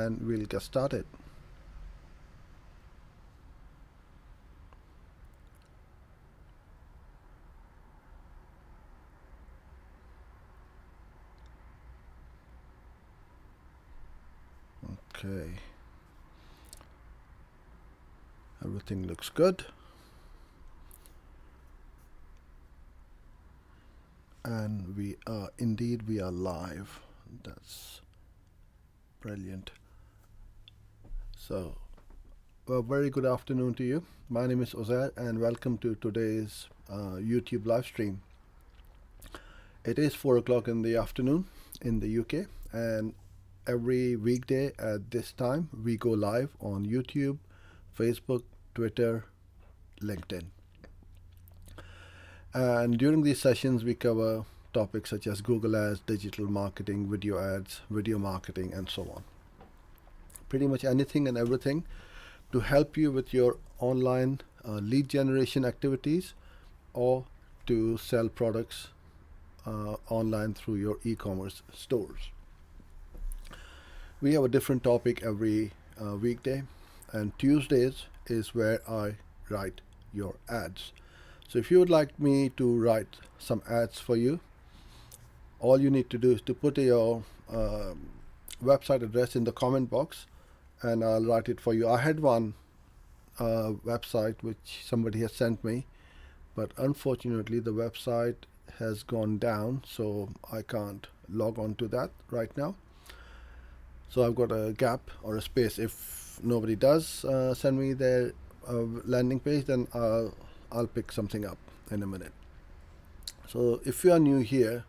and we'll get started. Okay, everything looks good, and we are live. That's brilliant. So a very good afternoon to you. My name is Ozair and welcome to today's YouTube live stream. It is 4 o'clock in the afternoon in the UK, and every weekday at this time we go live on YouTube, Facebook, Twitter, LinkedIn. And during these sessions we cover topics such as Google Ads, digital marketing, video ads, video marketing, and so on. Pretty much anything and everything to help you with your online lead generation activities or to sell products online through your e-commerce stores. We have a different topic every weekday, and Tuesdays is where I write your ads. So if you would like me to write some ads for you, all you need to do is to put your website address in the comment box and I'll write it for you. I had one website which somebody has sent me, but unfortunately the website has gone down, so I can't log on to that right now. So I've got a gap or a space. If nobody does send me their landing page, then I'll pick something up in a minute. So if you are new here,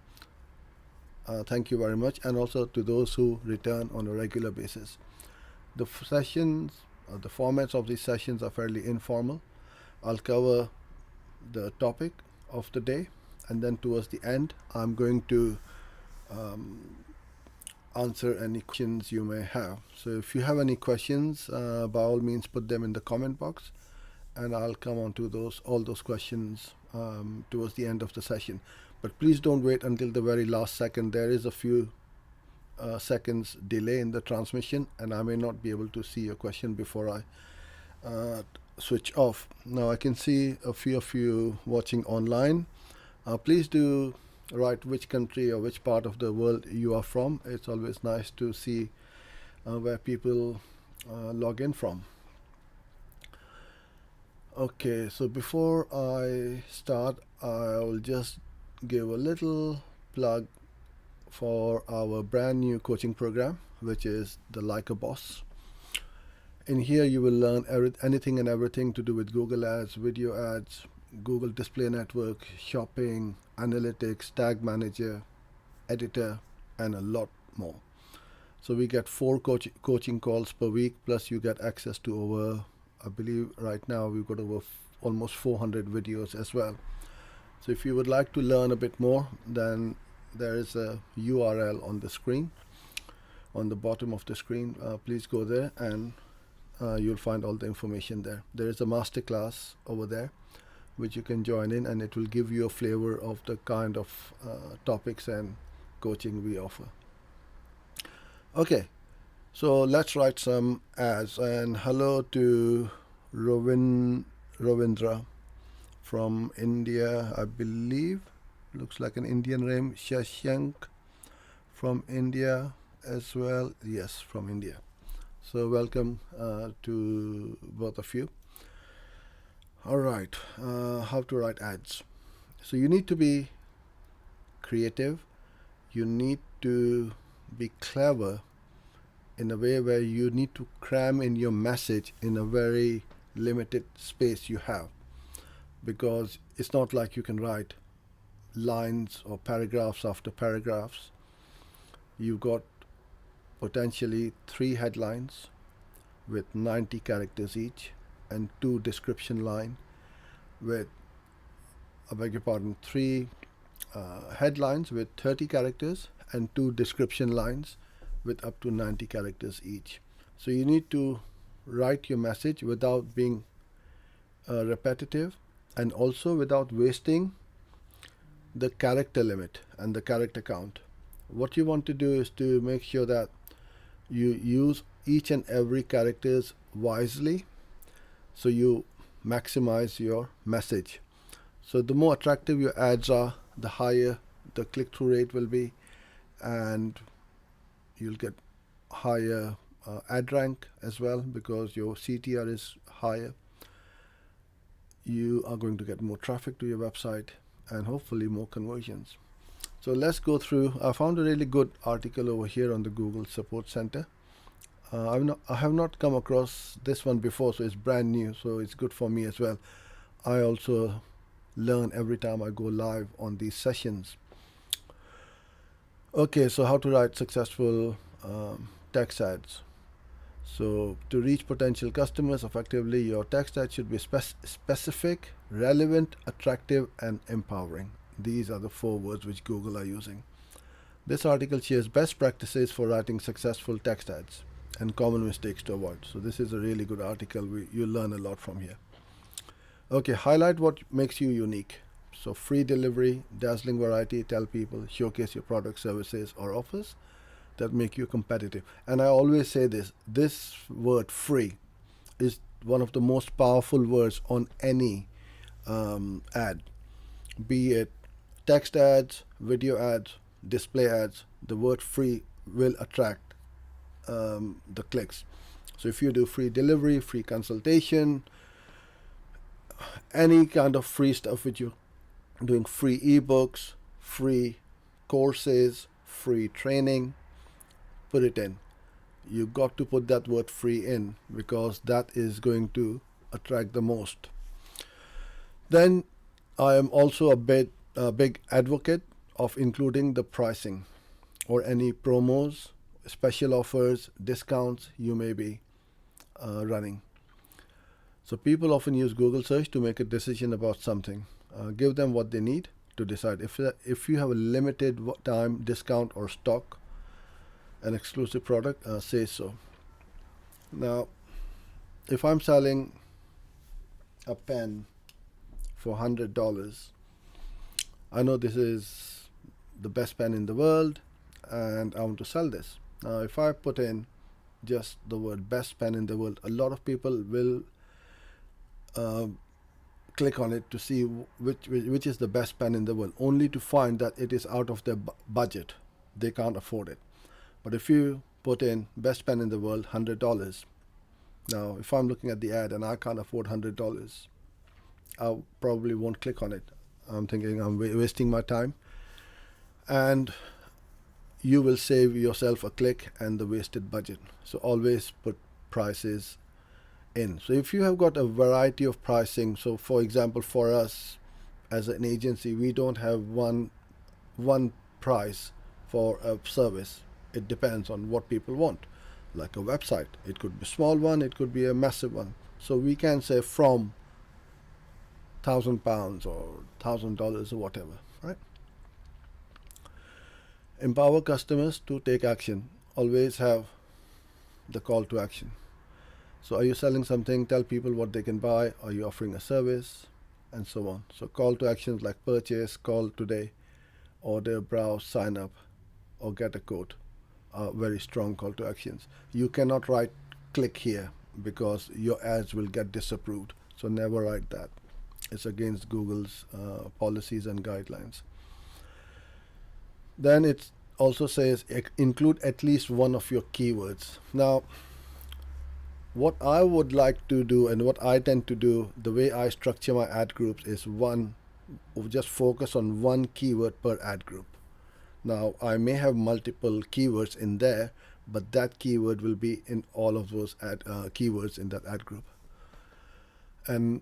thank you very much, and also to those who return on a regular basis. The sessions, the formats of these sessions are fairly informal. I'll cover the topic of the day, and then towards the end I'm going to answer any questions you may have. So if you have any questions, by all means put them in the comment box, and I'll come on to all those questions towards the end of the session. But please don't wait until the very last second. There is a few seconds delay in the transmission, and I may not be able to see your question before I switch off. Now I can see a few of you watching online. Please do write which country or which part of the world you are from. It's always nice to see where people log in from. Okay, so before I start, I'll just give a little plug for our brand new coaching program, which is the Like a Boss. In here you will learn anything and everything to do with Google Ads, video ads, Google Display Network, shopping, analytics, tag manager, editor, and a lot more. So we get 4 coaching calls per week, plus you get access to over, I believe right now we've got over almost 400 videos as well. So if you would like to learn a bit more, then there is a URL on the screen, on the bottom of the screen. Please go there and you'll find all the information there. There is a masterclass over there which you can join in, and it will give you a flavor of the kind of topics and coaching we offer. Okay, so let's write some ads. And hello to Ravindra from India, I believe. Looks like an Indian name. Shashank from India as well. Yes, from India. So welcome to both of you. All right, how to write ads. So you need to be creative. You need to be clever in a way where you need to cram in your message in a very limited space you have, because it's not like you can write lines or paragraphs after paragraphs. You've got potentially 3 headlines with 90 characters each, and 2 description line with, I beg your pardon, 3 headlines with 30 characters and 2 description lines with up to 90 characters each. So you need to write your message without being repetitive, and also without wasting the character limit and the character count. What you want to do is to make sure that You use each and every characters wisely, so you maximize your message. So the more attractive your ads are, the higher the click-through rate will be, and you'll get higher ad rank as well, because your CTR is higher. You are going to get more traffic to your website and hopefully more conversions. So let's go through. I found a really good article over here on the Google Support Center. I have not come across this one before, so it's brand new, so it's good for me as well. I also learn every time I go live on these sessions. Okay, so how to write successful text ads. So to reach potential customers effectively, your text ad should be specific, relevant, attractive, and empowering. These are the 4 words which Google are using. This article shares best practices for writing successful text ads and common mistakes to avoid. So this is a really good article. You'll learn a lot from here. Okay, highlight what makes you unique. So free delivery, dazzling variety, tell people, showcase your product, services, or offers that make you competitive. And I always say this word free is one of the most powerful words on any ad, be it text ads, video ads, display ads. The word free will attract the clicks. So if you do free delivery, free consultation, any kind of free stuff, which you're doing, free ebooks, free courses, free training, put it in. You got to put that word free in, because that is going to attract the most. Then I am also a big advocate of including the pricing or any promos, special offers, discounts you may be running. So people often use Google search to make a decision about something. Give them what they need to decide. If you have a limited time discount or stock, an exclusive product, say so. Now, if I'm selling a pen for $100, I know this is the best pen in the world and I want to sell this. Now, if I put in just the word best pen in the world, a lot of people will click on it to see which is the best pen in the world, only to find that it is out of their budget. They can't afford it. But if you put in best pen in the world, $100, now if I'm looking at the ad and I can't afford $100, I probably won't click on it. I'm thinking I'm wasting my time, and you will save yourself a click and the wasted budget. So always put prices in. So if you have got a variety of pricing, so for example, for us as an agency, we don't have one price for a service. It depends on what people want. Like a website, it could be a small one, it could be a massive one. So we can say from £1,000 or $1,000 or whatever, right? Empower customers to take action. Always have the call to action. So are you selling something? Tell people what they can buy. Are you offering a service? And so on. So call to actions like purchase, call today, order, browse, sign up, or get a quote are very strong call to actions. You cannot write click here, because your ads will get disapproved. So never write that. It's against Google's policies and guidelines. Then it also says include at least one of your keywords. Now, what I would like to do and what I tend to do, the way I structure my ad groups is just focus on one keyword per ad group. Now, I may have multiple keywords in there, but that keyword will be in all of those keywords in that ad group. And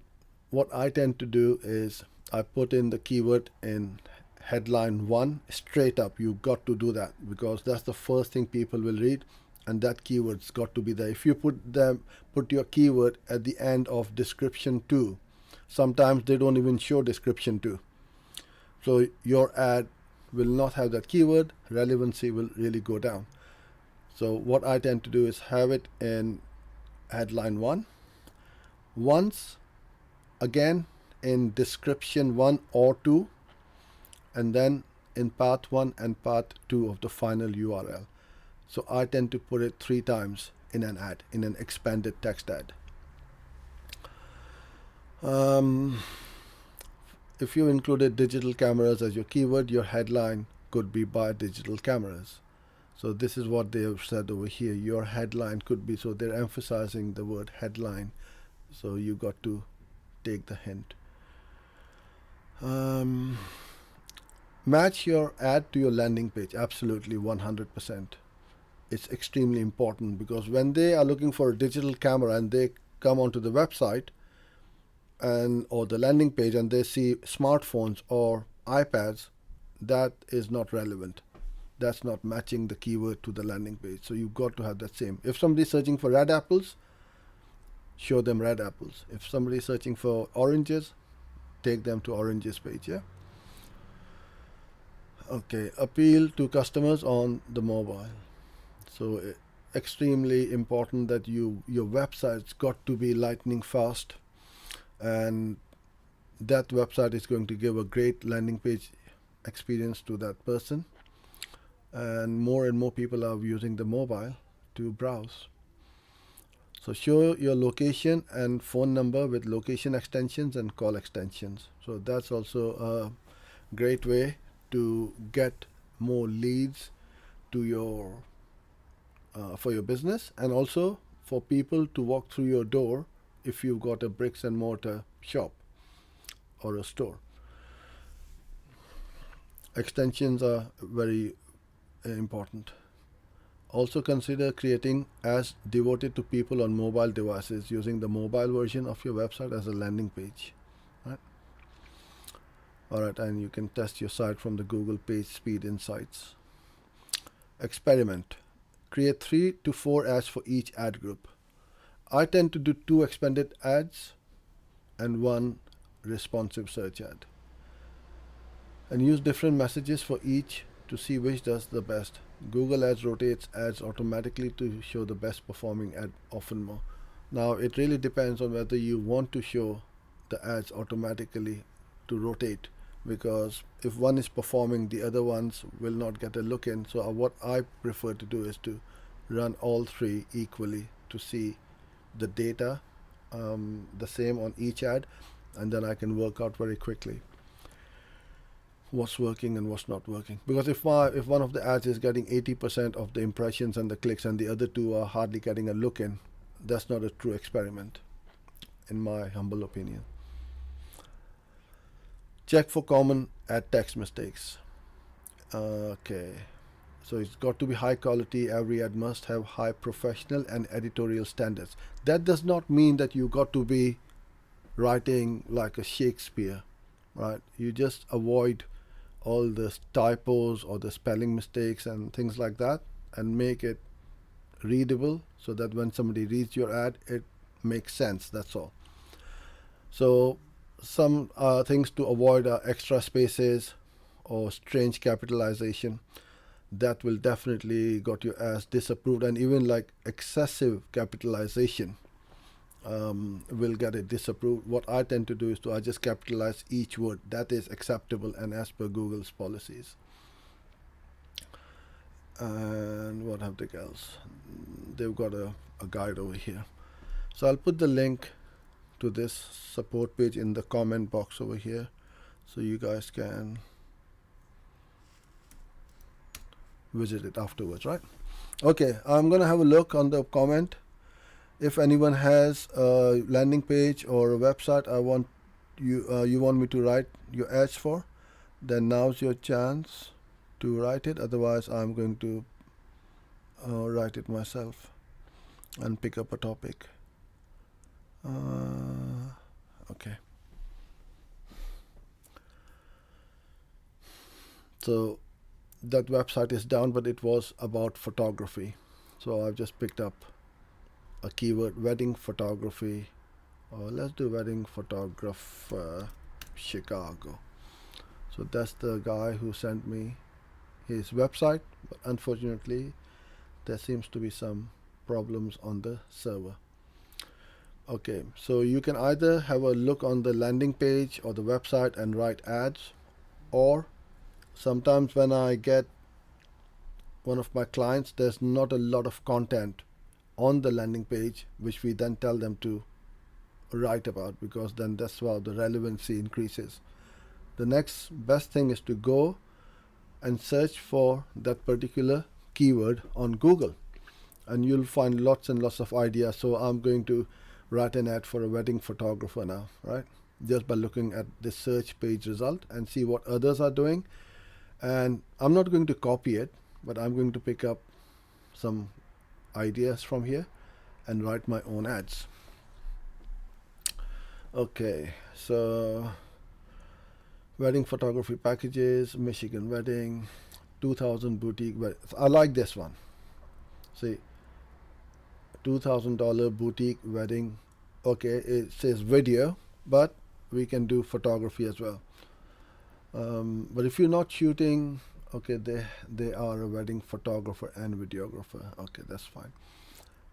what I tend to do is I put in the keyword in headline 1 straight up. You've got to do that, because that's the first thing people will read, and that keyword's got to be there. If you put your keyword at the end of description 2, sometimes they don't even show description 2. So your ad will not have that keyword, relevancy will really go down. So what I tend to do is have it in headline 1, once again in description 1 or 2, and then in part 1 and part 2 of the final URL. So I tend to put it 3 times in an ad, in an expanded text ad. If you included digital cameras as your keyword, your headline could be buy digital cameras. So this is what they have said over here. Your headline could be, so they're emphasizing the word headline. So you got to take the hint. Match your ad to your landing page. Absolutely, 100%. It's extremely important, because when they are looking for a digital camera and they come onto the website or the landing page and they see smartphones or iPads, that is not relevant. That's not matching the keyword to the landing page. So you've got to have that same. If somebody's searching for red apples, show them red apples. If somebody's searching for oranges, take them to oranges page. Yeah. Okay. Appeal to customers on the mobile. So extremely important that your website's got to be lightning fast, and that website is going to give a great landing page experience to that person. And more people are using the mobile to browse. So show your location and phone number with location extensions and call extensions. So that's also a great way to get more leads to your for your business, and also for people to walk through your door if you've got a bricks and mortar shop or a store. Extensions are very important. Also consider creating ads devoted to people on mobile devices, using the mobile version of your website as a landing page. Right? Alright, and you can test your site from the Google Page Speed Insights. Experiment. Create 3 to 4 ads for each ad group. I tend to do 2 expanded ads and 1 responsive search ad. And use different messages for each to see which does the best. Google Ads rotates ads automatically to show the best performing ad often more. Now it really depends on whether you want to show the ads automatically to rotate, because if one is performing, the other ones will not get a look in. So what I prefer to do is to run all 3 equally to see the data the same on each ad, and then I can work out very quickly what's working and what's not working. Because if one of the ads is getting 80% of the impressions and the clicks and the other 2 are hardly getting a look in, that's not a true experiment, in my humble opinion. Check for common ad text mistakes. Okay, so it's got to be high quality. Every ad must have high professional and editorial standards. That does not mean that you got to be writing like a Shakespeare, right? You just avoid all the typos or the spelling mistakes and things like that, and make it readable so that when somebody reads your ad, it makes sense. That's all. So some things to avoid are extra spaces or strange capitalization. That will definitely got your ads disapproved, and even like excessive capitalization will get it disapproved. What I tend to do is I just capitalize each word that is acceptable and as per Google's policies. And what have they else? They've got a guide over here. So I'll put the link to this support page in the comment box over here, so you guys can visit it afterwards, right? Okay, I'm gonna have a look on the comment. If anyone has a landing page or a website you want me to write your ads for, then now's your chance to write it. Otherwise, I'm going to write it myself and pick up a topic. Okay. So that website is down, but it was about photography. So I've just picked up a keyword, wedding photography. Let's do wedding photographer Chicago. So that's the guy who sent me his website, but unfortunately there seems to be some problems on the server. Okay, so you can either have a look on the landing page or the website and write ads, or sometimes when I get one of my clients, there's not a lot of content on the landing page, which we then tell them to write about, because then that's how the relevancy increases. The next best thing is to go and search for that particular keyword on Google, and you'll find lots and lots of ideas. So I'm going to write an ad for a wedding photographer now, right? Just by looking at the search page result and see what others are doing. And I'm not going to copy it, but I'm going to pick up some ideas from here and write my own ads. Okay, so wedding photography packages, Michigan wedding, 2000 boutique. I like this one. See, $2,000 boutique wedding. Okay, it says video, but we can do photography as well. But if you're not shooting, okay, they are a wedding photographer and videographer. Okay, that's fine,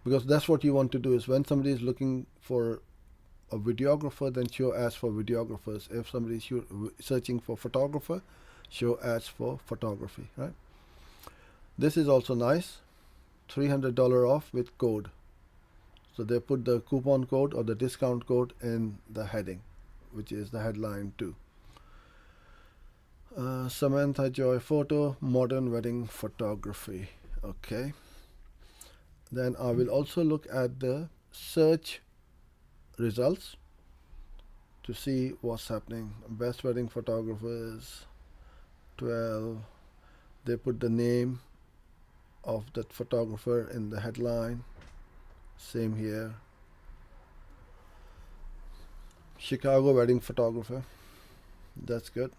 because that's what you want to do. Is when somebody is looking for a videographer, then show ads for videographers. If somebody is searching for photographer, show ads for photography, right? This is also nice, $300 off with code. So they put the coupon code or the discount code in the heading, which is the headline too. Samantha Joy photo, modern wedding photography. Okay. Then I will also look at the search results to see what's happening. Best wedding photographers, 12. They put the name of that photographer in the headline. Same here. Chicago wedding photographer. That's good.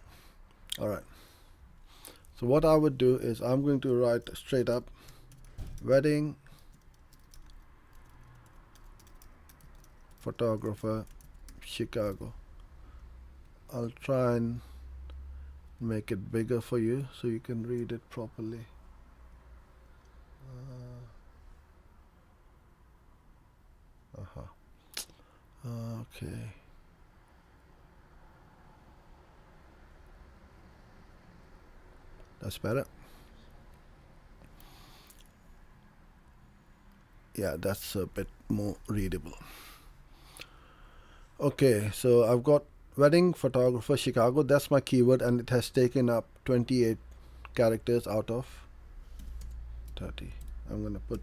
All right. So what I would do is I'm going to write straight up wedding photographer, Chicago. I'll try and make it bigger for you so you can read it properly. Okay. That's better. Yeah, that's a bit more readable. Okay, so I've got wedding photographer Chicago. That's my keyword, and it has taken up 28 characters out of 30. I'm going to put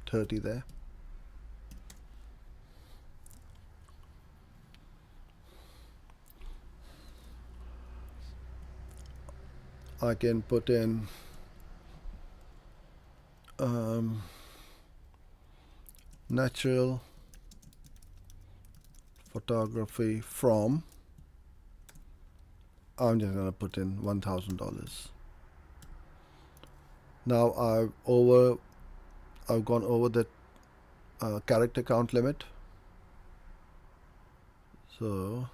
30 there. I can put in natural photography from. I'm just gonna put in $1,000. Now I've gone over the character count limit. So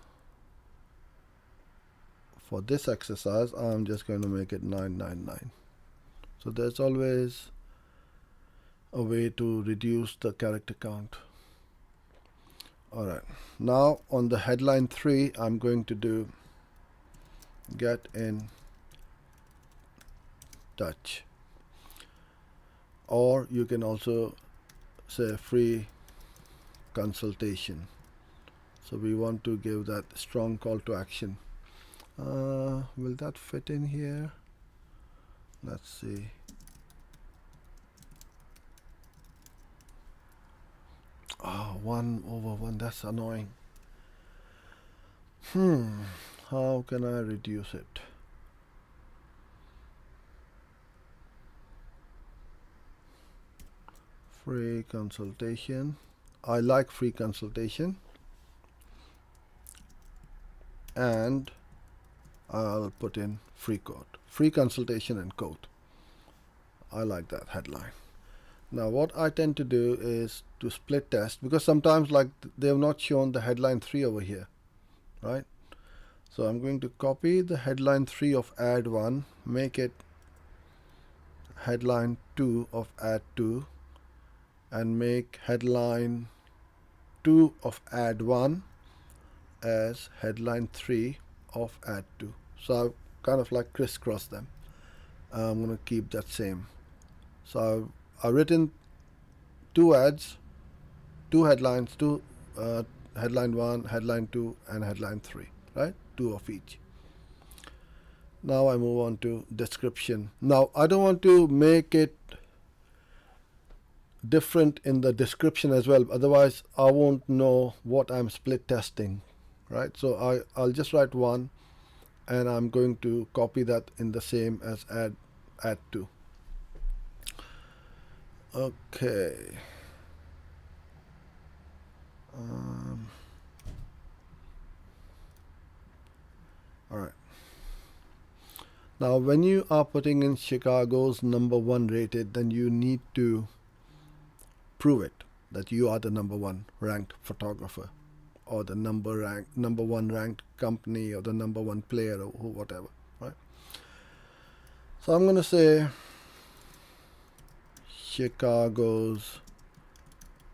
for this exercise, I'm just going to make it 999. So there's always a way to reduce the character count. Alright, now on the headline 3, I'm going to do get in touch, or you can also say free consultation. So we want to give that strong call to action. Will that fit in here? Let's see. Oh, 1/1, that's annoying. How can I reduce it? Free consultation. I like free consultation. And I'll put in free code. Free consultation and code. I like that headline. Now what I tend to do is to split test, because sometimes like they have not shown the headline 3 over here, right? So I'm going to copy the headline 3 of ad 1, make it headline 2 of ad 2, and make headline 2 of ad 1 as headline 3 of ad 2. So I've kind of like crisscross them. I'm going to keep that same. So I've written two ads, two headlines, headline 1, headline 2, and headline 3, right? Two of each. Now I move on to description. Now I don't want to make it different in the description as well, otherwise I won't know what I'm split testing, right? So I'll just write one, and I'm going to copy that in the same as add 2. Okay. All right. Now, when you are putting in Chicago's #1 rated, then you need to prove it that you are the #1 ranked photographer, or the #1 ranked company, or the #1 player, or whatever, right? So I'm going to say Chicago's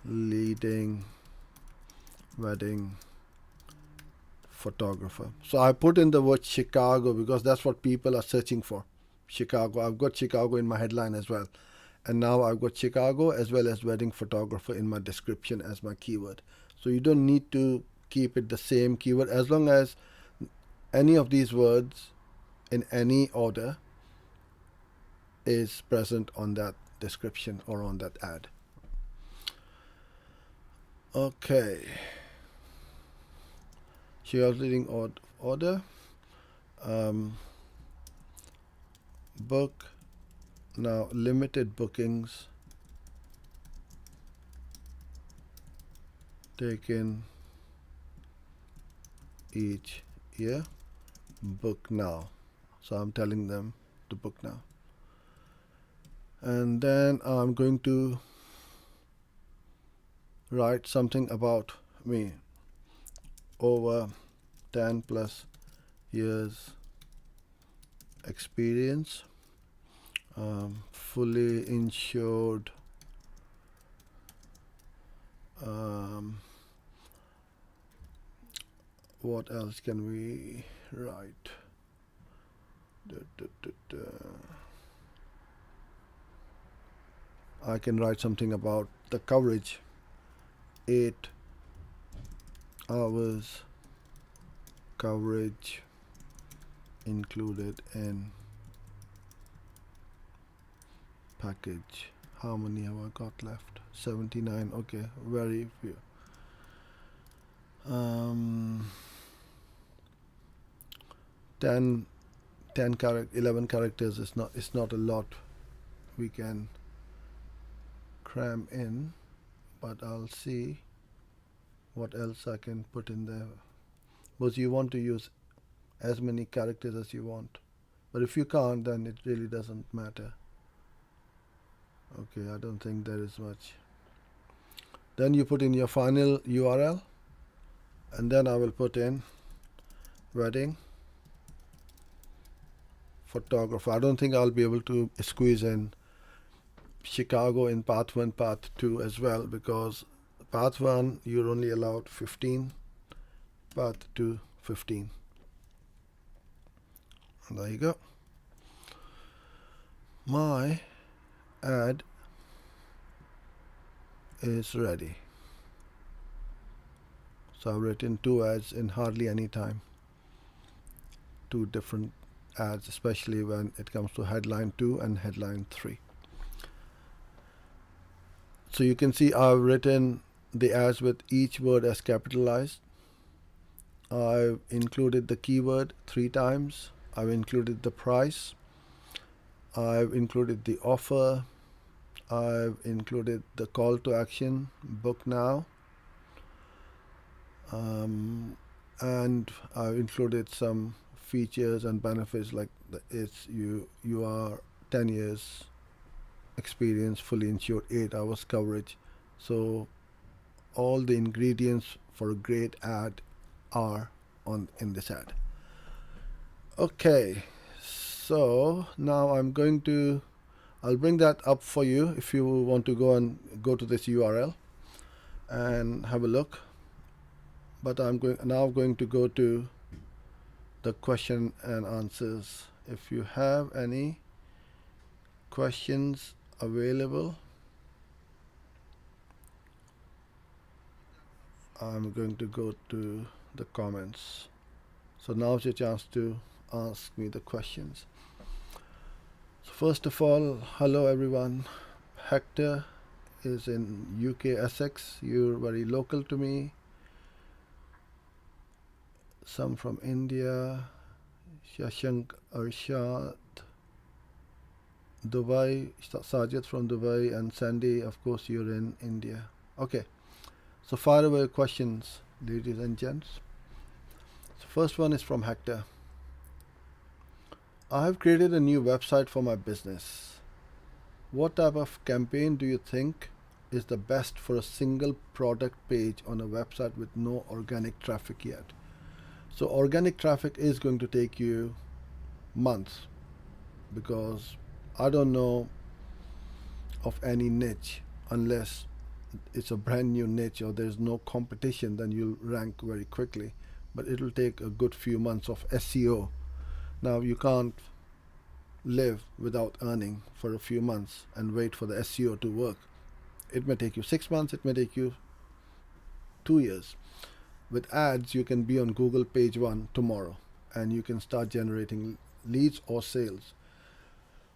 leading wedding photographer. So I put in the word Chicago because that's what people are searching for. Chicago. I've got Chicago in my headline as well. And now I've got Chicago as well as wedding photographer in my description as my keyword. So you don't need to keep it the same keyword, as long as any of these words in any order is present on that description or on that ad. Okay. Shares leading order. Book. Now limited bookings taken each year. Book now. So I'm telling them to book now. And then I'm going to write something about me. Over 10 plus years experience, fully insured, what else can we write? I can write something about the coverage. 8 hours coverage included in package. How many have I got left? 79. Okay, very few. 11 characters is not a lot we can cram in, but I'll see what else I can put in there, because you want to use as many characters as you want, but if you can't, then it really doesn't matter. Okay, I don't think there is much. Then you put in your final URL, and then I will put in wedding photographer. I don't think I'll be able to squeeze in Chicago in path 1, path 2 as well, because path 1 you're only allowed 15, path 2 15. And there you go. My ad is ready. So I've written 2 ads in hardly any time. 2 different ads, especially when it comes to headline 2 and headline 3. So you can see I've written the ads with each word as capitalized. I've included the keyword 3 times. I've included the price. I've included the offer. I've included the call to action, book now. And I've included some features and benefits, like you are 10 years experience, fully insured, 8 hours coverage. So all the ingredients for a great ad are in this ad. Okay, so now I'll bring that up for you if you want to go to this URL and have a look. But I'm going to go to the question and answers. If you have any questions available. I'm going to go to the comments. So now's your chance to ask me the questions. So first of all, hello everyone. Hector is in UK Essex. You're very local to me. Some from India. Shashank Arshad, Dubai, Sajid from Dubai, and Sandy, of course, you're in India. Okay, so fire away questions, ladies and gents. So first one is from Hector. I have created a new website for my business. What type of campaign do you think is the best for a single product page on a website with no organic traffic yet? So organic traffic is going to take you months, because I don't know of any niche, unless it's a brand new niche or there's no competition, then you'll rank very quickly. But it'll take a good few months of SEO. Now you can't live without earning for a few months and wait for the SEO to work. It may take you 6 months, it may take you 2 years. With ads, you can be on Google page 1 tomorrow and you can start generating leads or sales.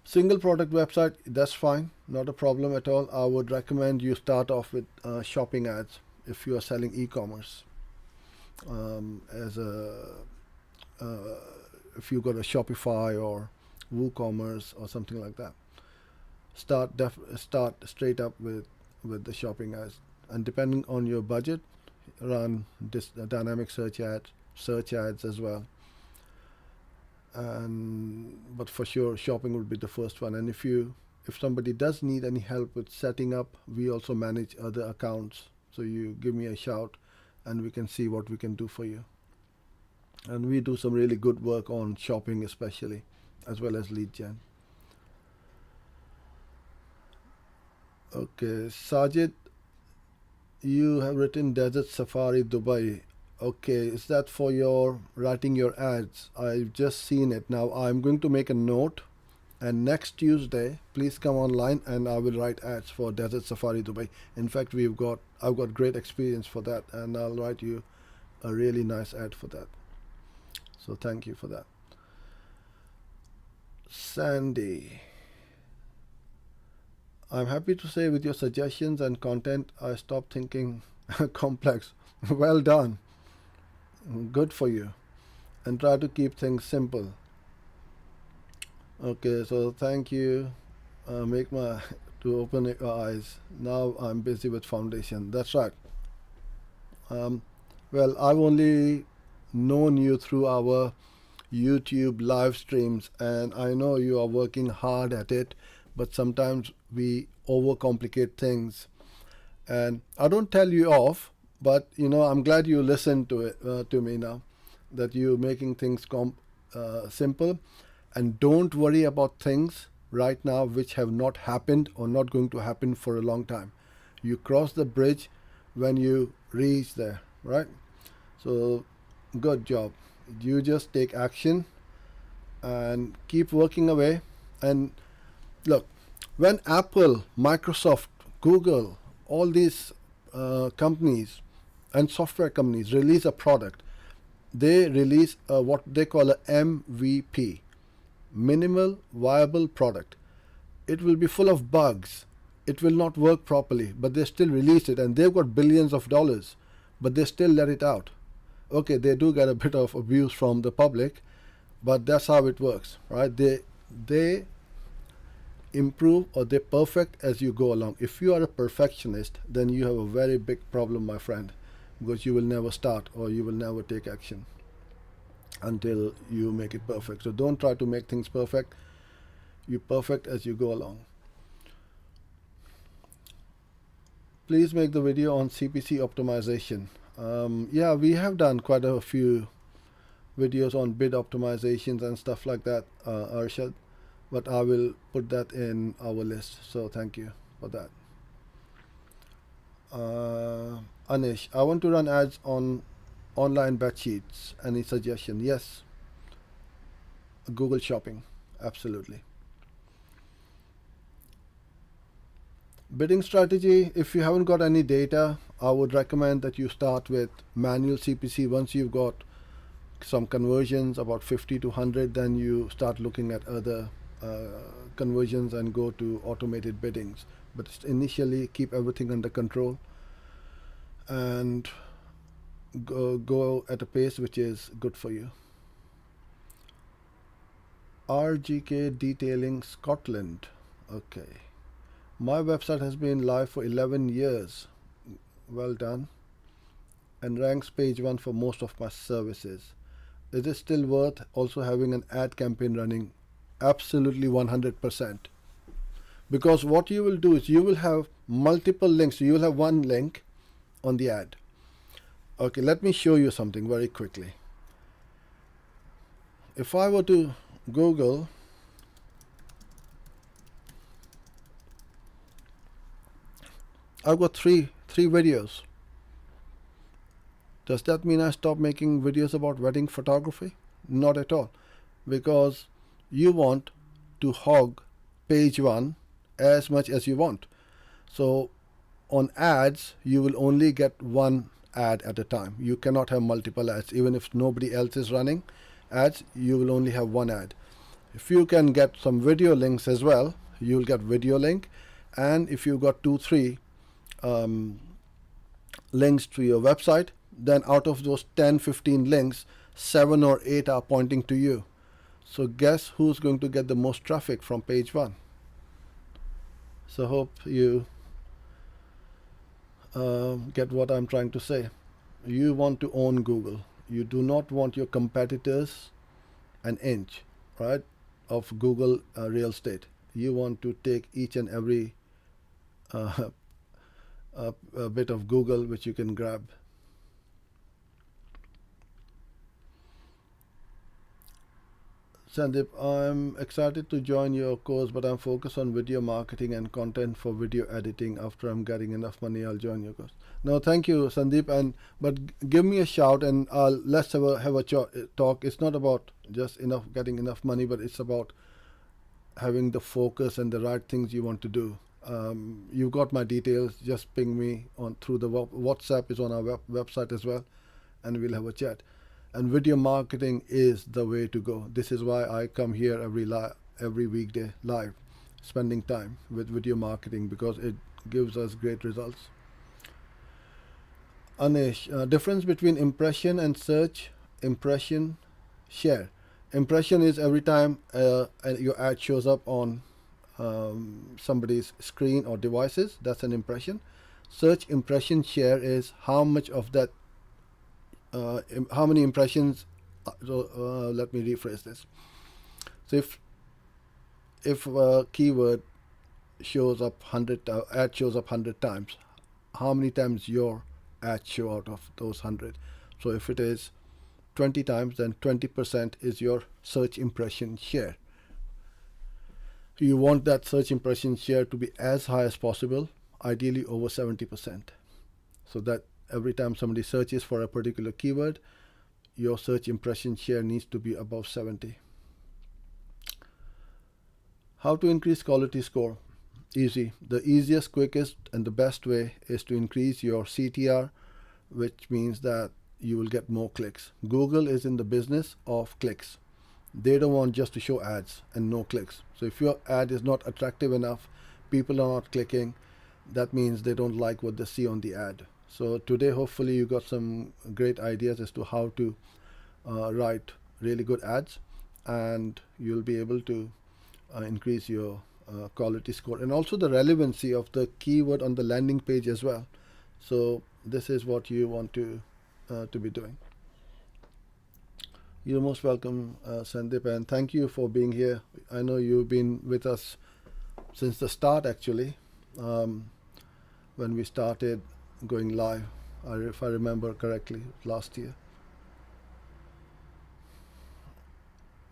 Single product website, that's fine, not a problem at all. I would recommend you start off with shopping ads if you are selling e-commerce. If you got a Shopify or WooCommerce or something like that, start straight up with the shopping ads, and depending on your budget, run this dynamic search ads as well. But for sure, shopping would be the first one. And if somebody does need any help with setting up, we also manage other accounts. So you give me a shout, and we can see what we can do for you. And we do some really good work on shopping, especially, as well as lead gen. Okay, Sajid, you have written Desert Safari Dubai. Okay, is that for your writing your ads? I've just seen it. Now I'm going to make a note, and next Tuesday, please come online and I will write ads for Desert Safari Dubai. In fact, I've got great experience for that, and I'll write you a really nice ad for that. So thank you for that. Sandy, I'm happy to say with your suggestions and content, I stopped thinking complex. Well done. Good for you. And try to keep things simple. Okay, so thank you. To open your eyes. Now I'm busy with foundation. That's right. Well, I've only known you through our YouTube live streams, and I know you are working hard at it, but sometimes we overcomplicate things. And I don't tell you off, but I'm glad you listened to it to me now, that you're making things simple, and don't worry about things right now which have not happened or not going to happen for a long time. You cross the bridge when you reach there, right? So good job. You just take action and keep working away. And look, when Apple, Microsoft, Google, all these companies and software companies release a product, they release what they call a MVP, minimal viable product. It will be full of bugs. It will not work properly, but they still release it, and they've got billions of dollars, but they still let it out. Okay, they do get a bit of abuse from the public, but that's how it works, right? They improve, or they perfect as you go along. If you are a perfectionist, then you have a very big problem, my friend, because you will never start or you will never take action until you make it perfect. So don't try to make things perfect. You perfect as you go along. Please make the video on CPC optimization. Yeah, we have done quite a few videos on bid optimizations and stuff like that, Arshad, but I will put that in our list. So thank you for that. Anish, I want to run ads on online bed sheets. Any suggestion? Yes. Google Shopping, absolutely. Bidding strategy, if you haven't got any data, I would recommend that you start with manual CPC. Once you've got some conversions about 50 to 100, then you start looking at other conversions and go to automated biddings. But initially, keep everything under control and go at a pace which is good for you. RGK Detailing Scotland. Okay. My website has been live for 11 years. Well done. And ranks page 1 for most of my services. Is it still worth also having an ad campaign running? Absolutely 100%. Because what you will do is you will have multiple links. So you will have one link on the ad. Okay, let me show you something very quickly. If I were to Google I've got three videos. Does that mean I stop making videos about wedding photography? Not at all, because you want to hog page 1 as much as you want. So on ads, you will only get one ad at a time. You cannot have multiple ads. Even if nobody else is running ads, you will only have one ad. If you can get some video links as well, you'll get video link. And if you got 2-3 links to your website, then out of those 10-15 links, 7 or 8 are pointing to you. So guess who's going to get the most traffic from page 1? So hope you get what I'm trying to say. You want to own Google. You do not want your competitors an inch, right, of Google real estate. You want to take each and every a bit of Google which you can grab. Sandeep, I'm excited to join your course, but I'm focused on video marketing and content for video editing. After I'm getting enough money, I'll join your course. No, thank you, Sandeep. But give me a shout and let's have a talk. It's not about just getting enough money, but it's about having the focus and the right things you want to do. You've got my details. Just ping me on through the WhatsApp is on our website as well, and we'll have a chat. And video marketing is the way to go. This is why I come here every weekday live, spending time with video marketing, because it gives us great results. Anish, difference between impression and search. Impression, share. Impression is every time your ad shows up on somebody's screen or devices. That's an impression. Search impression share is how much of that, how many impressions. Let me rephrase this. So if a keyword shows up 100, ad shows up 100 times, how many times your ad show out of those 100? So if it is 20 times, then 20% is your search impression share. You want that search impression share to be as high as possible, ideally over 70%. So that every time somebody searches for a particular keyword, your search impression share needs to be above 70. How to increase quality score? Easy. The easiest, quickest, and the best way is to increase your CTR, which means that you will get more clicks. Google is in the business of clicks. They don't want just to show ads and no clicks. So if your ad is not attractive enough, people are not clicking, that means they don't like what they see on the ad. So today, hopefully, you got some great ideas as to how to write really good ads, and you'll be able to increase your quality score and also the relevancy of the keyword on the landing page as well. So this is what you want to be doing. You're most welcome, Sandeep, and thank you for being here. I know you've been with us since the start, actually, when we started going live, if I remember correctly, last year.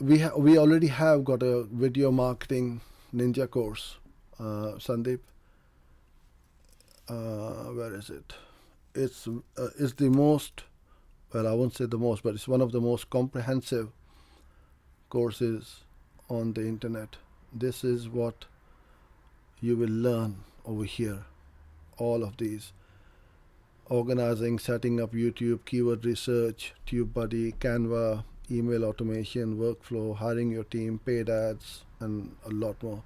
We already have got a video marketing ninja course, Sandeep. Where is it? It's the most, well, I won't say the most, but it's one of the most comprehensive courses on the internet. This is what you will learn over here. All of these: organizing, setting up YouTube, keyword research, TubeBuddy, Canva, email automation, workflow, hiring your team, paid ads, and a lot more.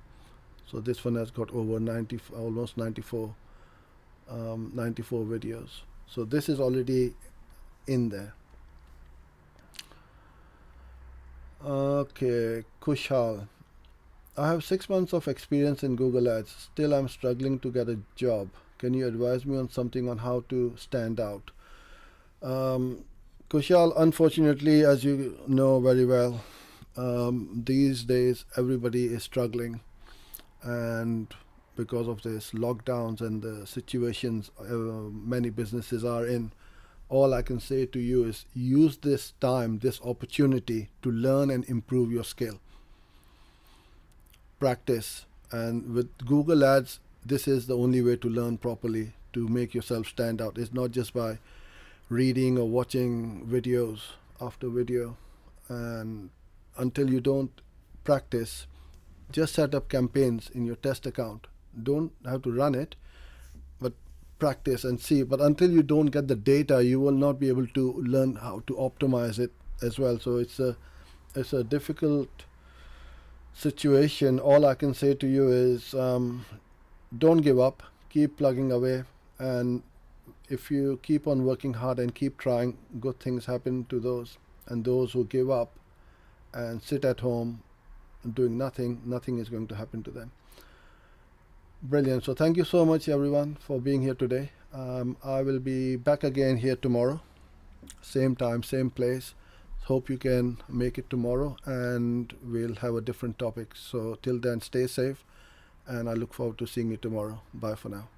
So this one has got over 90, almost 94 videos. So this is already in there. Okay, Kushal. I have 6 months of experience in Google Ads. Still, I'm struggling to get a job. Can you advise me on something on how to stand out? Kushal, unfortunately, as you know very well, these days everybody is struggling, and because of this lockdowns and the situations many businesses are in, all I can say to you is use this time, this opportunity to learn and improve your skill. Practice. And with Google Ads, this is the only way to learn properly, to make yourself stand out. It's not just by reading or watching videos after video. And until you don't practice, just set up campaigns in your test account. Don't have to run it, but practice and see. But until you don't get the data, you will not be able to learn how to optimize it as well. So it's a difficult situation. All I can say to you is don't give up, keep plugging away, and if you keep on working hard and keep trying, good things happen to those. And those who give up and sit at home doing nothing is going to happen to them. Brilliant. So thank you so much everyone for being here today. I will be back again here tomorrow, same time, same place. Hope you can make it tomorrow, and we'll have a different topic. So till then, stay safe, and I look forward to seeing you tomorrow. Bye for now.